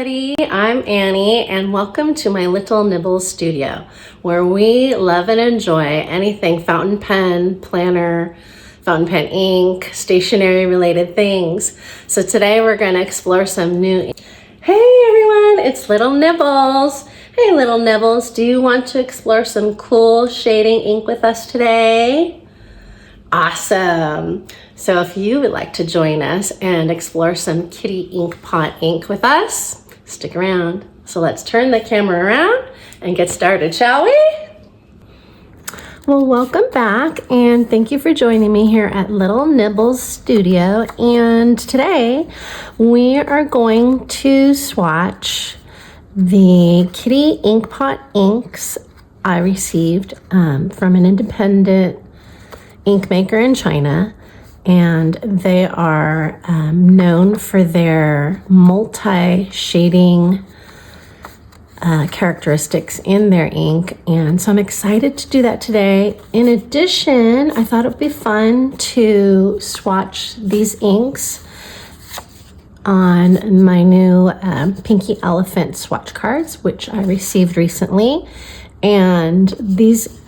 everybody, I'm Annie and welcome to my little Nibbles studio where we love and enjoy anything fountain pen, planner, fountain pen ink, stationery related things. So today we're going to explore some new. Hey everyone, it's Little Nibbles. Hey Little Nibbles, do you want to explore some cool shading ink with us today? Awesome. So if you would like to join us and explore some Kitty Inkpot ink with us, stick around. So let's turn the camera around and get started, shall we? Well, welcome back and thank you for joining me here at Little Nibbles Studio. And today we are going to swatch the Kitty Inkpot Inks I received from an independent ink maker in China, and they are known for their multi-shading characteristics in their ink, and so I'm excited to do that today. In addition, I thought it would be fun to swatch these inks on my new Pinky Elephant swatch cards, which I received recently, and these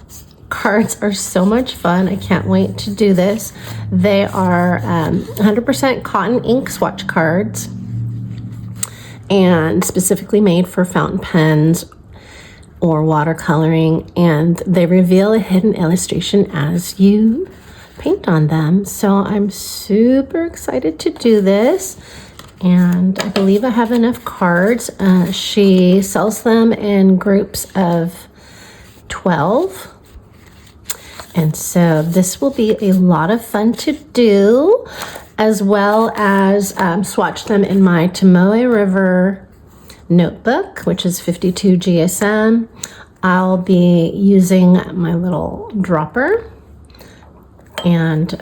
cards are so much fun. I can't wait to do this. They are 100% cotton ink swatch cards and specifically made for fountain pens or watercoloring, and they reveal a hidden illustration as you paint on them. So I'm super excited to do this, and I believe I have enough cards. She sells them in groups of 12. And so this will be a lot of fun to do, as well as swatch them in my Tomoe River notebook, which is 52 GSM. I'll be using my little dropper. And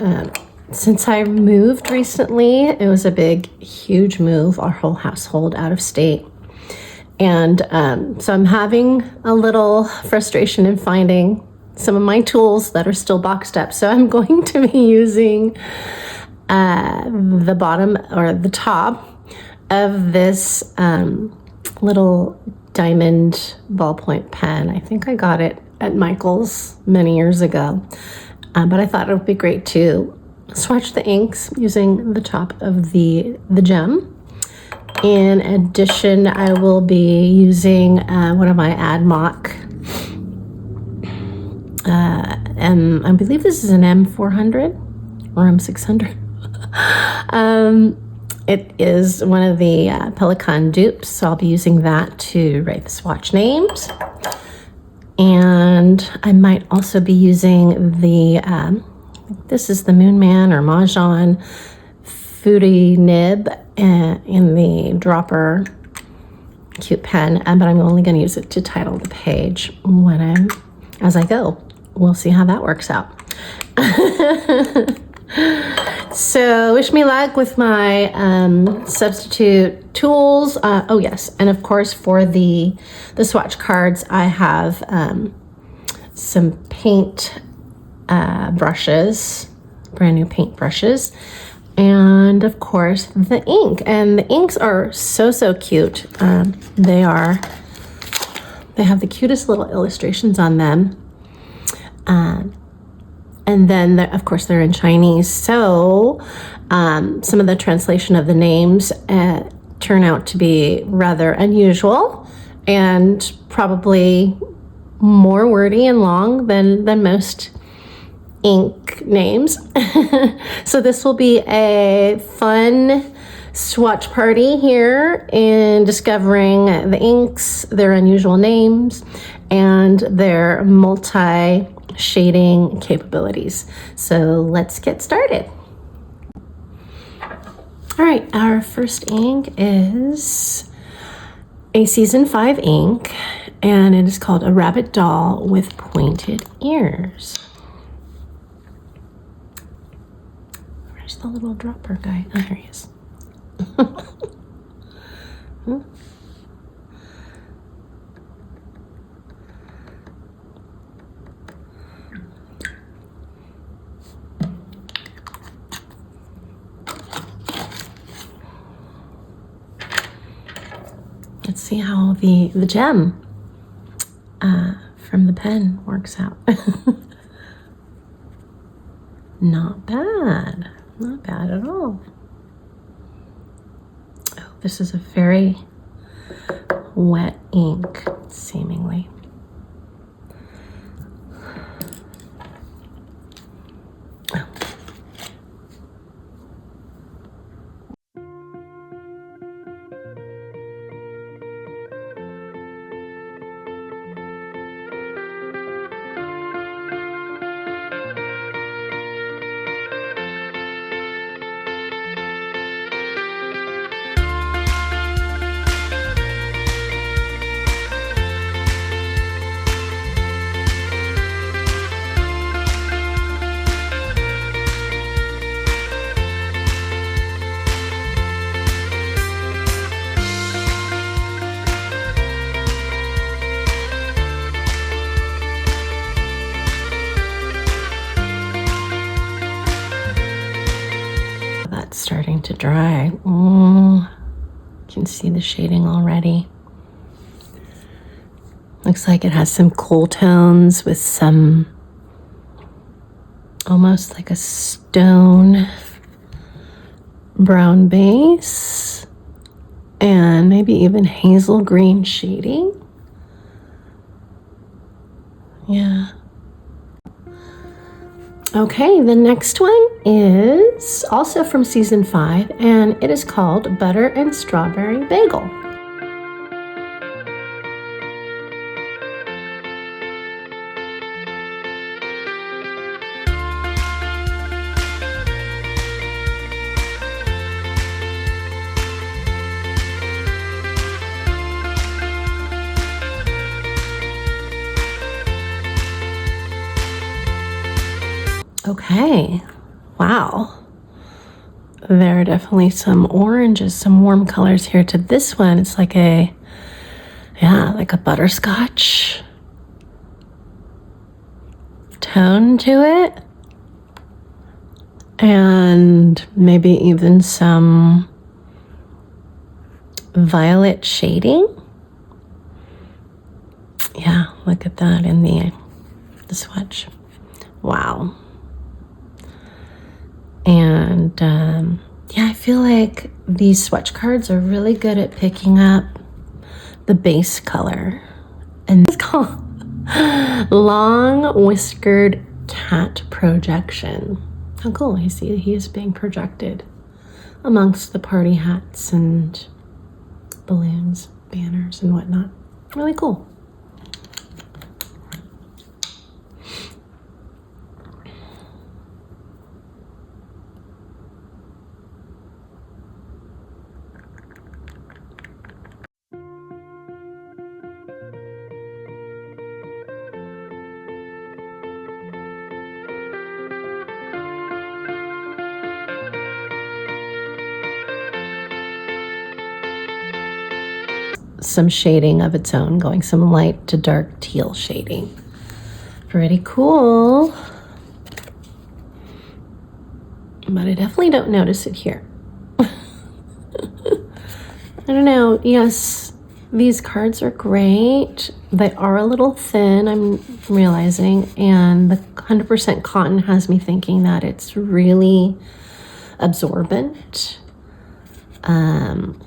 since I moved recently, it was a big, huge move, our whole household out of state. And so I'm having a little frustration in finding some of my tools that are still boxed up. So I'm going to be using the bottom or the top of this little diamond ballpoint pen. I think I got it at Michael's many years ago, but I thought it would be great to swatch the inks using the top of the gem. In addition, I will be using one of my AdMock I believe this is an M400 or M600. It is one of the Pelican dupes, so I'll be using that to write the swatch names. And I might also be using the, this is the Moonman or Mahjong Foodie Nib in the dropper cute pen, but I'm only going to use it to title the page as I go. We'll see how that works out. So wish me luck with my substitute tools. Oh yes, and of course for the swatch cards, I have some paint brushes, brand new paint brushes, and of course the ink. And the inks are so cute. They have the cutest little illustrations on them. And then, of course, they're in Chinese. So some of the translation of the names turn out to be rather unusual and probably more wordy and long than most ink names. So this will be a fun swatch party here in discovering the inks, their unusual names, and their multi-shading capabilities. So let's get started. All right, our first ink is a season 5 ink, and it is called A Rabbit Doll with Pointed Ears. Where's the little dropper guy? Oh, here he is. Hmm? Let's see how the gem from the pen works out. Not bad. Not bad at all. Oh, this is a very wet ink, seemingly. Starting to dry. You can see the shading already. Looks like it has some cool tones with some almost like a stone brown base and maybe even hazel green shading. Yeah. Okay, the next one is also from season 5, and it is called Butter and Strawberry Bagel. Okay, wow. There are definitely some oranges, some warm colors here to this one. It's like a, yeah, like a butterscotch tone to it. And maybe even some violet shading. Yeah, look at that in the swatch. Wow. And yeah, I feel like these swatch cards are really good at picking up the base color. And it's called Long Whiskered Cat Projection. How cool. I see he is being projected amongst the party hats and balloons, banners, and whatnot. Really cool. Some shading of its own, going some light to dark teal shading. Pretty cool. But I definitely don't notice it here. I don't know. Yes, these cards are great. They are a little thin, I'm realizing, and the 100% cotton has me thinking that it's really absorbent.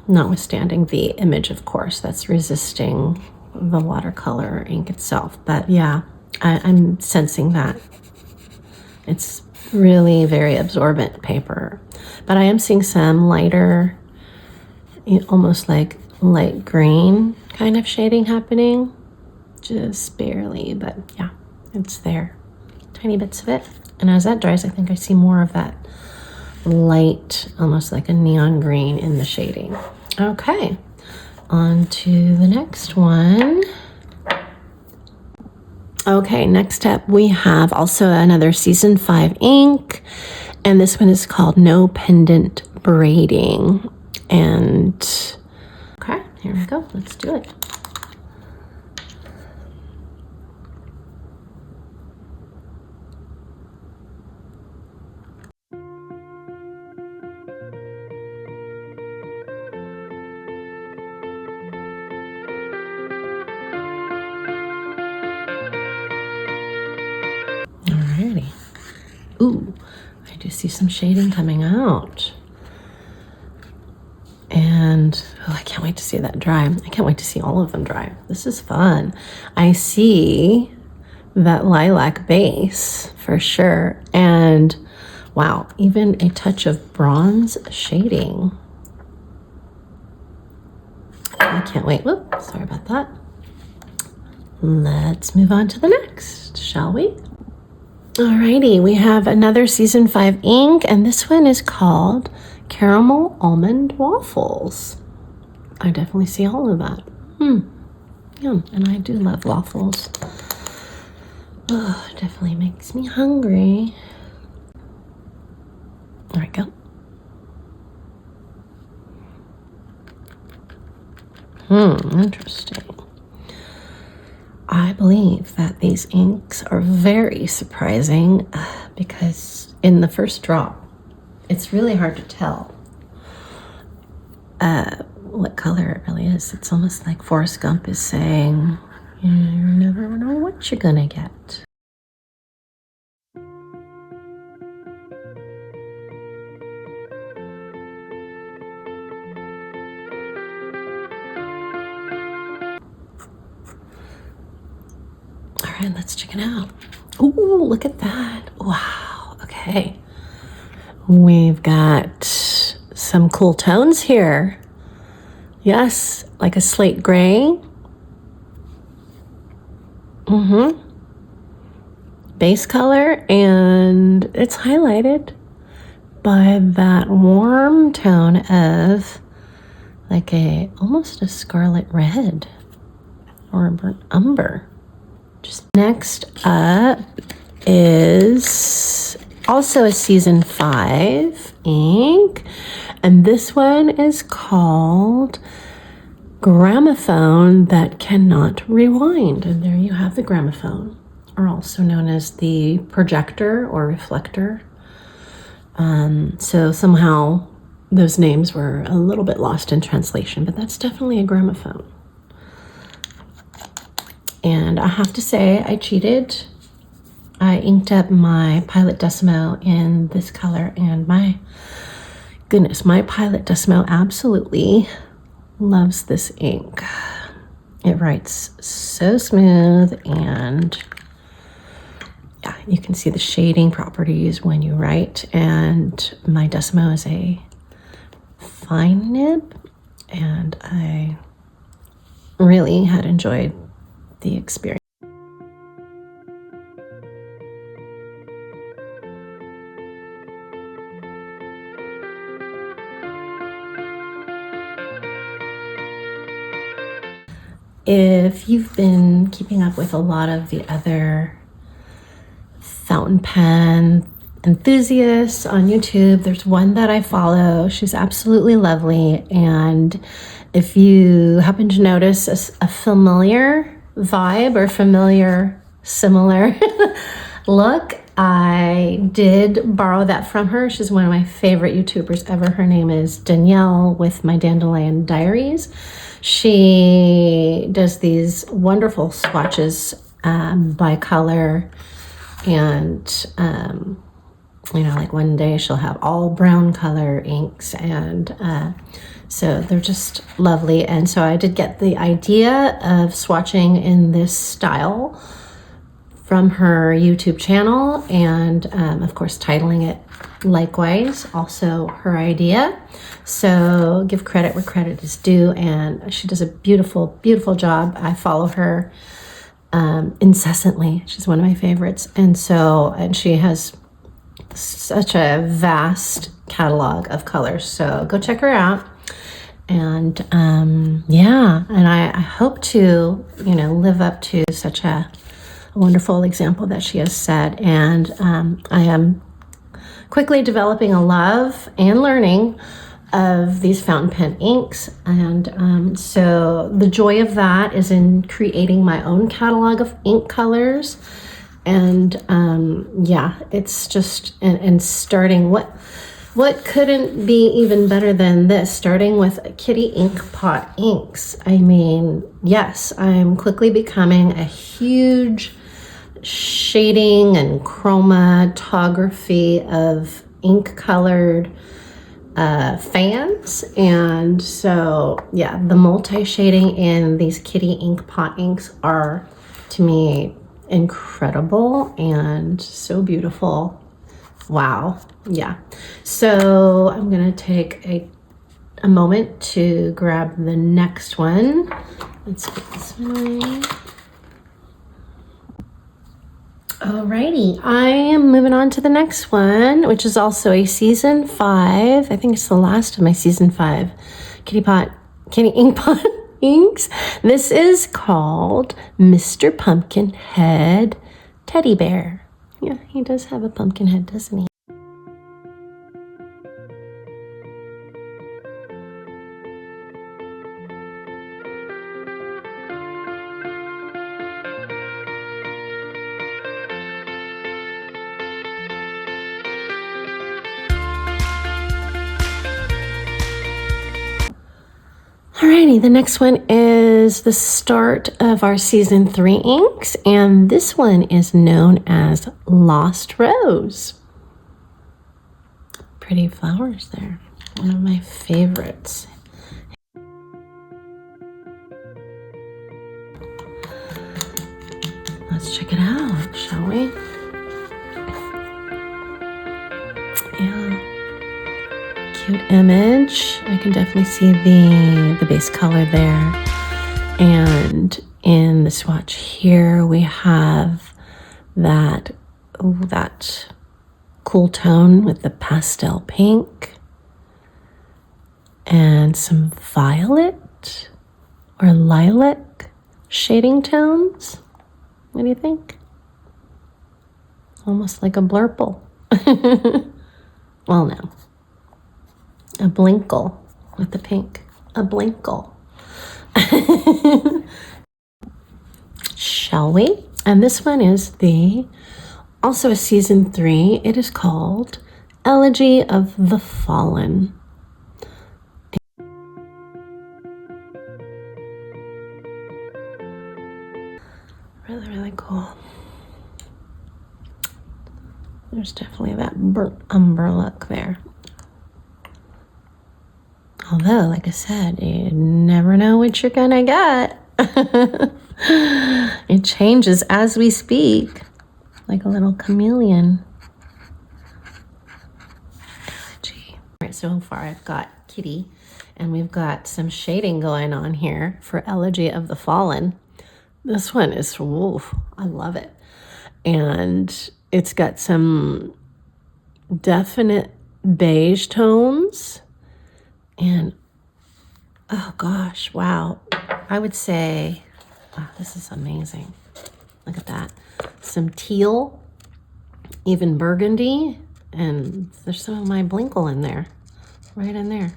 Notwithstanding the image, of course, that's resisting the watercolor ink itself. But yeah, I'm sensing that it's really very absorbent paper. But I am seeing some lighter, almost like light green kind of shading happening. Just barely, but yeah, it's there. Tiny bits of it. And as that dries, I think I see more of that light, almost like a neon green in the shading. Okay, on to the next one. Okay, next up we have also another season 5 ink, and this one is called No Pendant Braiding. And okay, here we go. Let's do it. see some shading coming out. And oh, I can't wait to see that dry. I can't wait to see all of them dry. This is fun. I see that lilac base for sure. And wow, even a touch of bronze shading. I can't wait. Whoop, sorry about that. Let's move on to the next, shall we? Alrighty, we have another season 5 ink, and this one is called Caramel Almond Waffles. I definitely see all of that. Yum, and I do love waffles. Oh, it definitely makes me hungry. There we go. Interesting. I believe that these inks are very surprising because in the first drop, it's really hard to tell what color it really is. It's almost like Forrest Gump is saying, you never know what you're gonna get. All right, let's check it out. Ooh, look at that. Wow, okay. We've got some cool tones here. Yes, like a slate gray. Base color, and it's highlighted by that warm tone of like almost a scarlet red or a burnt umber. Just next up is also a season 5 ink, and this one is called Gramophone That Cannot Rewind. And there you have the gramophone, or also known as the projector or reflector. So somehow those names were a little bit lost in translation, but that's definitely a gramophone. And I have to say, I cheated. I inked up my Pilot Decimo in this color, and my goodness, my Pilot Decimo absolutely loves this ink. It writes so smooth, and yeah, you can see the shading properties when you write. And my Decimo is a fine nib, and I really had enjoyed the experience. If you've been keeping up with a lot of the other fountain pen enthusiasts on YouTube, there's one that I follow. She's absolutely lovely. And if you happen to notice a familiar vibe or similar look, I did borrow that from her. She's one of my favorite YouTubers ever. Her name is Danielle with My Dandelion Diaries. She does these wonderful swatches by color, and like one day she'll have all brown color inks, and so they're just lovely. And so I did get the idea of swatching in this style from her YouTube channel, and of course titling it likewise, also her idea. So give credit where credit is due, and she does a beautiful, beautiful job. I follow her incessantly. She's one of my favorites. And she has such a vast catalog of colors. So go check her out. And and I hope to, live up to such a wonderful example that she has set. And I am quickly developing a love and learning of these fountain pen inks. And so the joy of that is in creating my own catalog of ink colors. And it's just, and starting, what couldn't be even better than this, starting with Kitty Inkpot Inks. I mean, yes, I'm quickly becoming a huge shading and chromatography of ink colored fans. And so yeah, the multi-shading in these Kitty Inkpot inks are, to me, incredible and so beautiful. Wow. Yeah. So I'm gonna take a moment to grab the next one. Let's get this one. Alrighty, I am moving on to the next one, which is also a season 5. I think it's the last of my season 5 Kitty Inkpot Inks. This is called Mr. Pumpkinhead Teddy Bear. Yeah, he does have a pumpkin head, doesn't he? Alrighty, the next one is the start of our season 3 inks, and this one is known as Lost Rose. Pretty flowers there. One of my favorites. Let's check it out, shall we? Yeah. Cute image. I can definitely see the base color there. And in the swatch here, we have that cool tone with the pastel pink and some violet or lilac shading tones. What do you think? Almost like a blurple. Well, no. A blinkle with the pink. A blinkle. Shall we? And this one is also a season 3. It is called Elegy of the Fallen. Really, really cool. There's definitely that burnt umber look there. Although, like I said, you never know what you're gonna get. It changes as we speak, like a little chameleon. Elegy. All right, so far I've got Kitty, and we've got some shading going on here for Elegy of the Fallen. This one is, woof, I love it. And it's got some definite beige tones. And, oh gosh, wow. I would say, wow, this is amazing. Look at that. Some teal, even burgundy, and there's some of my blinkle in there, right in there.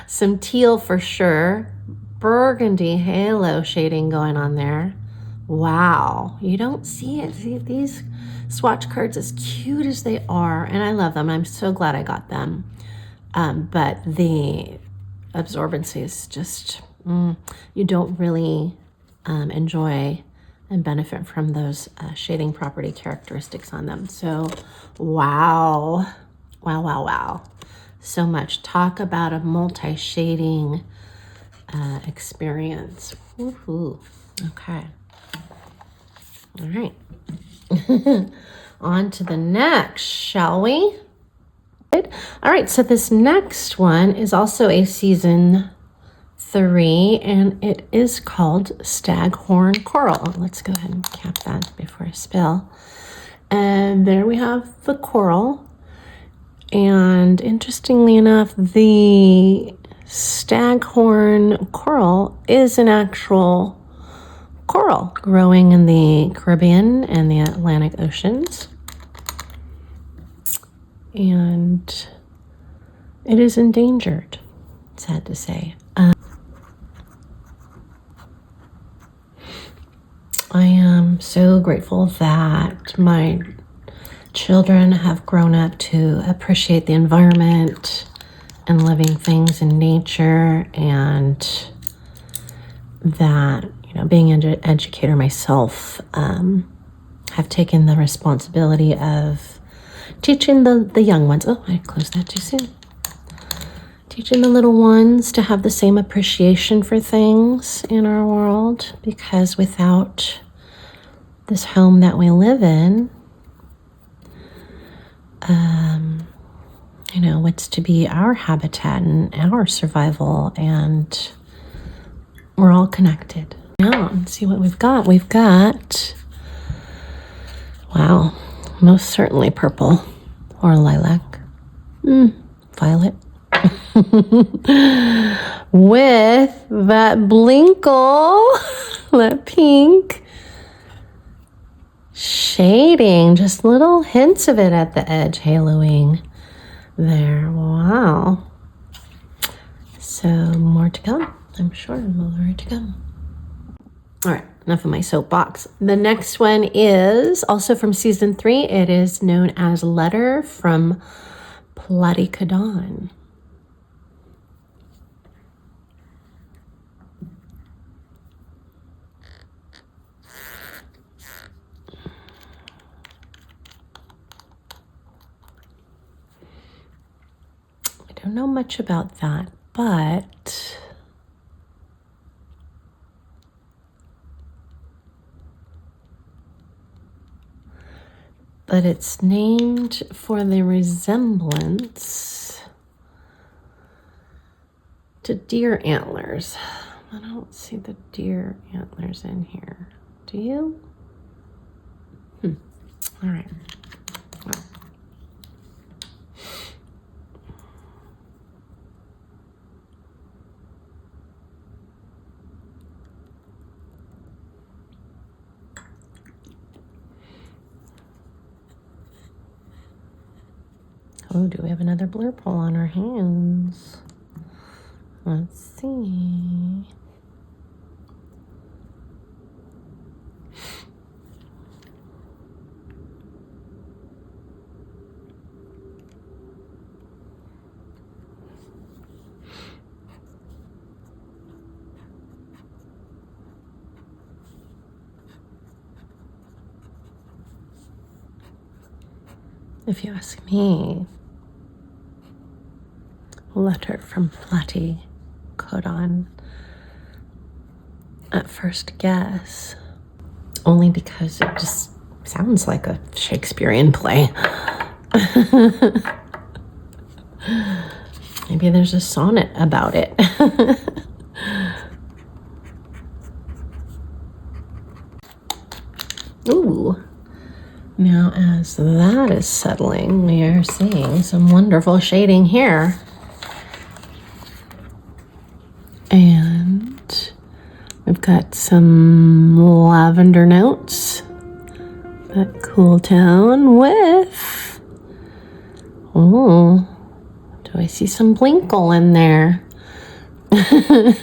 Some teal for sure. Burgundy halo shading going on there. Wow, you don't see it. See these swatch cards, as cute as they are, and I love them. I'm so glad I got them. But the absorbency is just, you don't really enjoy and benefit from those shading property characteristics on them. So, wow, wow, wow, wow. So much. Talk about a multi-shading experience. Woohoo. Okay. All right. On to the next, shall we? All right, so this next one is also a season 3, and it is called Staghorn Coral. Let's go ahead and cap that before I spill. And there we have the coral. And interestingly enough, the Staghorn coral is an actual coral growing in the Caribbean and the Atlantic Oceans. And it is endangered, sad to say. I am so grateful that my children have grown up to appreciate the environment and living things in nature, and that, you know, being an educator myself, have taken the responsibility of teaching the young ones. Oh, I closed that too soon. Teaching the little ones to have the same appreciation for things in our world, because without this home that we live in, you know, what's to be our habitat and our survival, and we're all connected. Now, let's see what we've got. We've got, wow, most certainly purple or lilac, violet. With that blinkle, that pink shading, just little hints of it at the edge, haloing there. Wow. So more to come, I'm sure. More to come. All right, enough of my soapbox. The next one is also from season 3. It is known as Letter from Platycodon. I don't know much about that, but it's named for the resemblance to deer antlers. I don't see the deer antlers in here. Do you? All right. Well. Oh, do we have another blur pull on our hands? Let's see. If you ask me, Letter from Platycodon at first guess, only because it just sounds like a Shakespearean play. Maybe there's a sonnet about it. Ooh. Now, as that is settling, we are seeing some wonderful shading here. And we've got some lavender notes, that cool tone with, oh, do I see some blinkle in there? Can't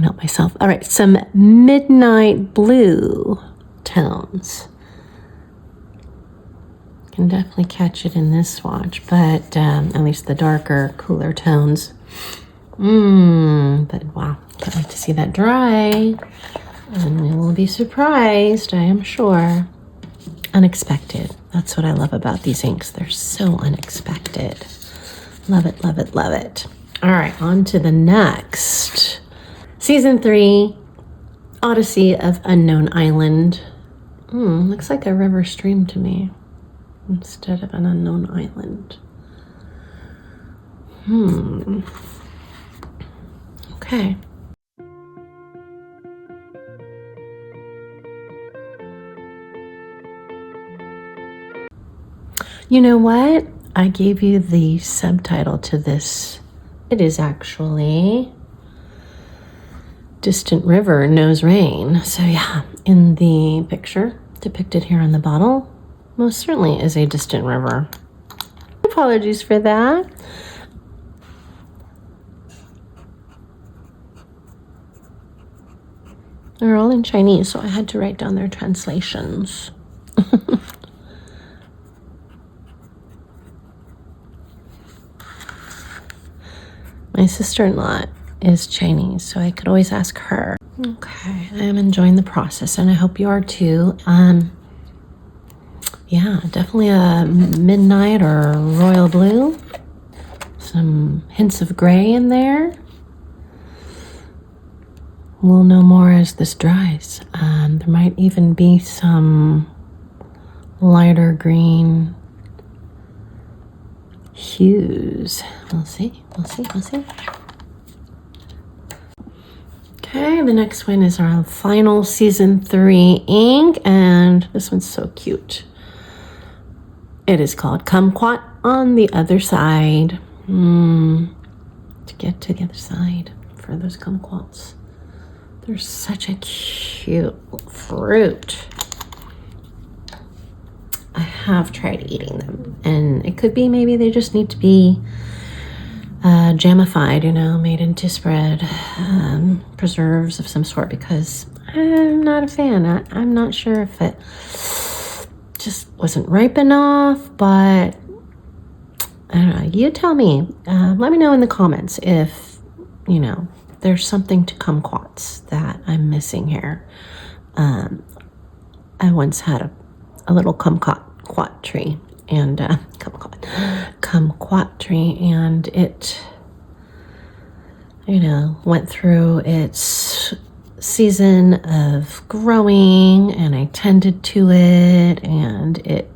help myself. All right, some midnight blue tones. Can definitely catch it in this swatch, but at least the darker, cooler tones. But wow, can't wait to see that dry. And we will be surprised, I am sure. Unexpected. That's what I love about these inks. They're so unexpected. Love it, love it, love it. All right, on to the next. Season 3, Odyssey of Unknown Island. Looks like a river stream to me, instead of an unknown island. Okay. You know what? I gave you the subtitle to this. It is actually Distant River Knows Rain. So yeah, in the picture depicted here on the bottle, most certainly is a distant river. Apologies for that. They're all in Chinese, so I had to write down their translations. My sister-in-law is Chinese, so I could always ask her. Okay, I am enjoying the process, and I hope you are too. Yeah, definitely a midnight or royal blue. Some hints of gray in there. We'll know more as this dries. There might even be some lighter green hues. We'll see. Okay, the next one is our final season 3 ink, and this one's so cute. It is called Kumquat on the Other Side. To get to the other side for those kumquats. They're such a cute fruit. I have tried eating them, and it could be maybe they just need to be jamified, made into spread, preserves of some sort, because I'm not a fan. I'm not sure if it just wasn't ripe enough, but I don't know. You tell me. Let me know in the comments if, there's something to kumquats that I'm missing here. I once had a little kumquat tree, and kumquat tree, and it, went through its season of growing, and I tended to it, and it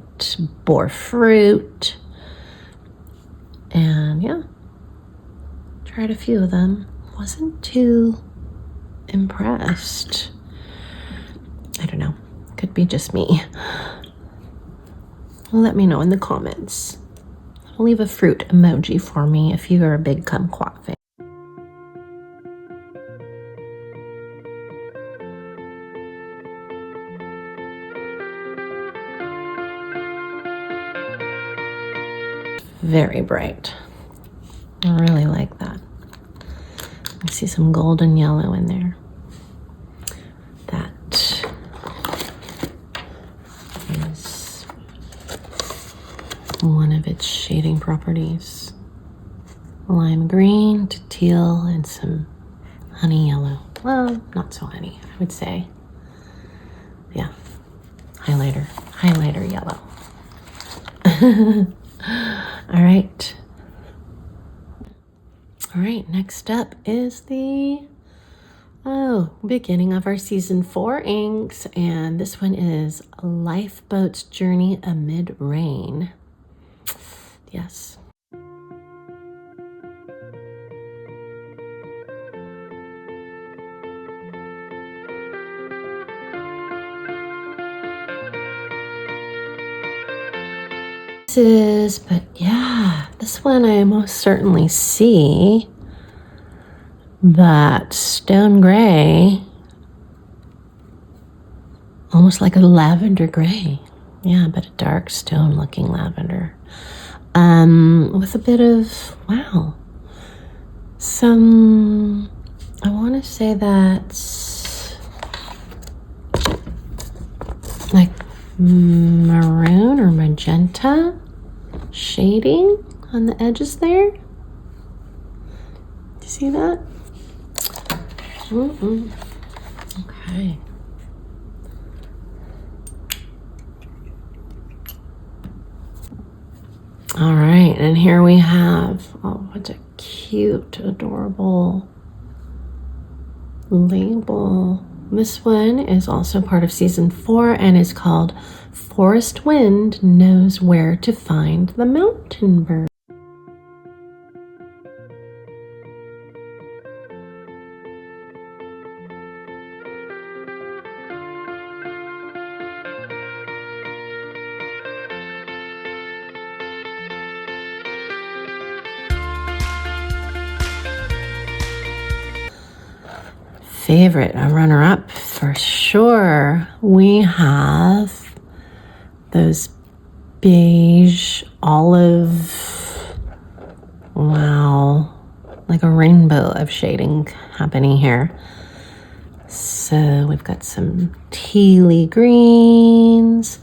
bore fruit. And yeah, tried a few of them. Wasn't too impressed. I don't know. Could be just me. Let me know in the comments. Leave a fruit emoji for me if you are a big kumquat fan. Very bright. I really like that. I see some golden yellow in there. That is one of its shading properties. Lime green to teal and some honey yellow. Well, not so honey, I would say. Yeah, highlighter yellow. All right, next up is the beginning of our season 4 inks, and this one is Lifeboat's Journey Amid Rain. Yes. But yeah, this one I most certainly see that stone gray, almost like a lavender gray. Yeah, but a dark stone looking lavender. With a bit of, I want to say that's like maroon or magenta shading on the edges there. Do you see that? Okay. All right, and here we have, what a cute, adorable label. This one is also part of season 4 and is called Forest Wind Knows Where to Find the Mountain Bird. Favorite, a runner-up for sure. We have those beige, olive, like a rainbow of shading happening here. So we've got some tealy greens,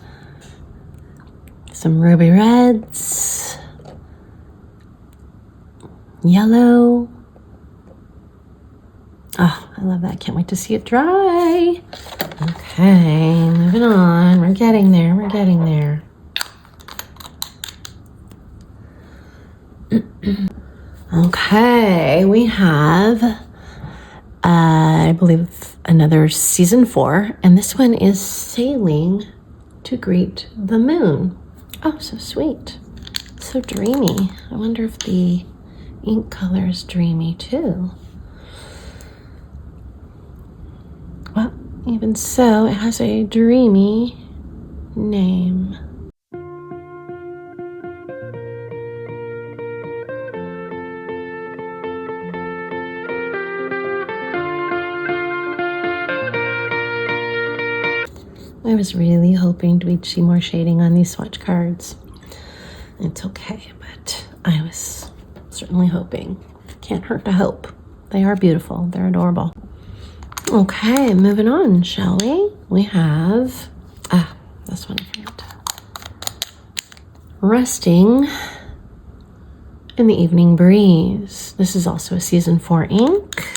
some ruby reds, yellow. Oh, I love that. Can't wait to see it dry. Okay, moving on. We're getting there. Okay, we have, I believe, another season 4, and this one is Sailing to Greet the Moon. Oh, so sweet. So dreamy. I wonder if the ink color is dreamy too. Well, even so, it has a dreamy name. I was really hoping we'd see more shading on these swatch cards. It's okay, but I was certainly hoping. Can't hurt to hope. They are beautiful. They're adorable. Okay, moving on, shall we? We have, this one I forgot. Resting in the Evening Breeze. This is also a season 4 ink.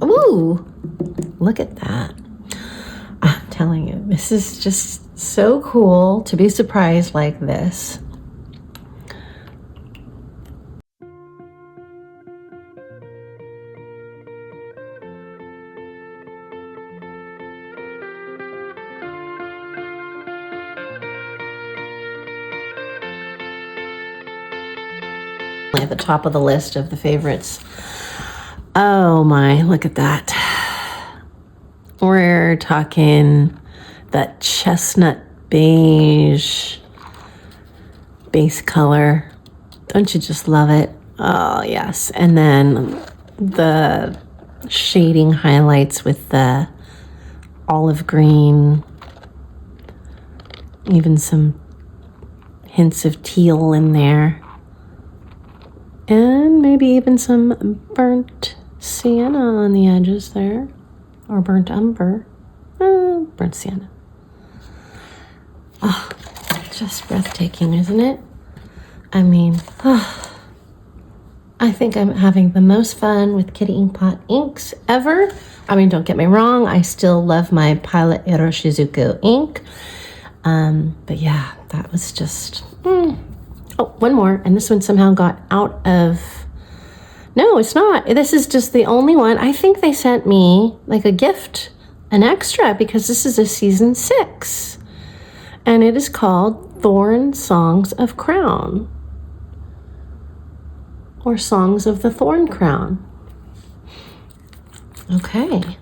Ooh, look at that. I'm telling you, this is just so cool to be surprised like this. At the top of the list of the favorites. Oh my, look at that. We're talking that chestnut beige base color. Don't you just love it? Oh yes. And then the shading highlights with the olive green, even some hints of teal in there. And maybe even some burnt sienna on the edges there. Or burnt umber. Burnt sienna. Oh, just breathtaking, isn't it? I mean, I think I'm having the most fun with Kitty Inkpot Inks ever. I mean, don't get me wrong. I still love my Pilot Iroshizuku ink. But yeah, that was just... Oh, one more, and this one somehow got out of... No, it's not. This is just the only one. I think they sent me like a gift, an extra, because this is a season 6. And it is called Thorn Songs of Crown. Or Songs of the Thorn Crown. Okay.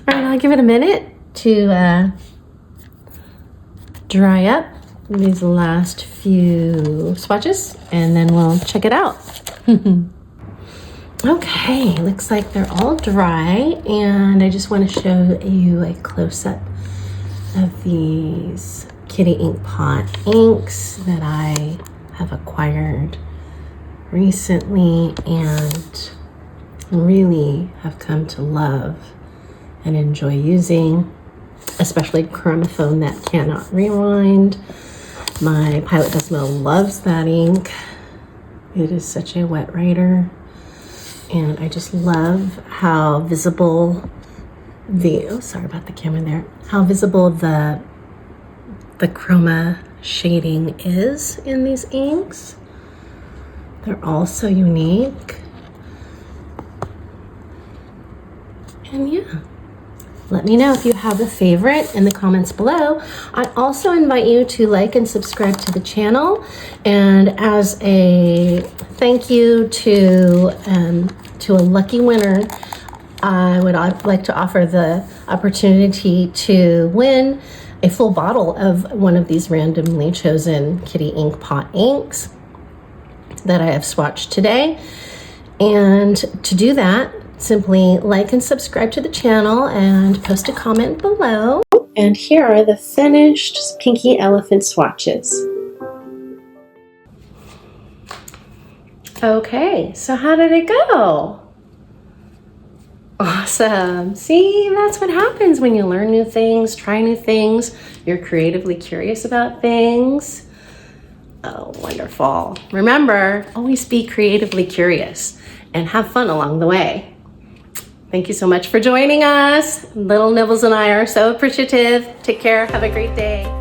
All right, I'll give it a minute to dry up these last few swatches, and then we'll check it out. Okay, looks like they're all dry, and I just want to show you a close-up of these Kitty Inkpot inks that I have acquired recently and really have come to love and enjoy using, especially chromaphone that cannot rewind. My Pilot Desmo loves that ink. It is such a wet writer, and I just love how visible sorry about the camera there, how visible the chroma shading is in these inks. They're all so unique. And yeah, let me know if you have a favorite in the comments below. I also invite you to like and subscribe to the channel. And as a thank you to a lucky winner, I would like to offer the opportunity to win a full bottle of one of these randomly chosen Kitty Inkpot inks that I have swatched today. And to do that, simply like and subscribe to the channel and post a comment below. And here are the finished Pinky Elephant swatches. Okay, so how did it go? Oh, Awesome. See, that's what happens when you learn new things, try new things. You're creatively curious about things. Oh, wonderful. Remember, always be creatively curious and have fun along the way. Thank you so much for joining us. Little Nibbles and I are so appreciative. Take care. Have a great day.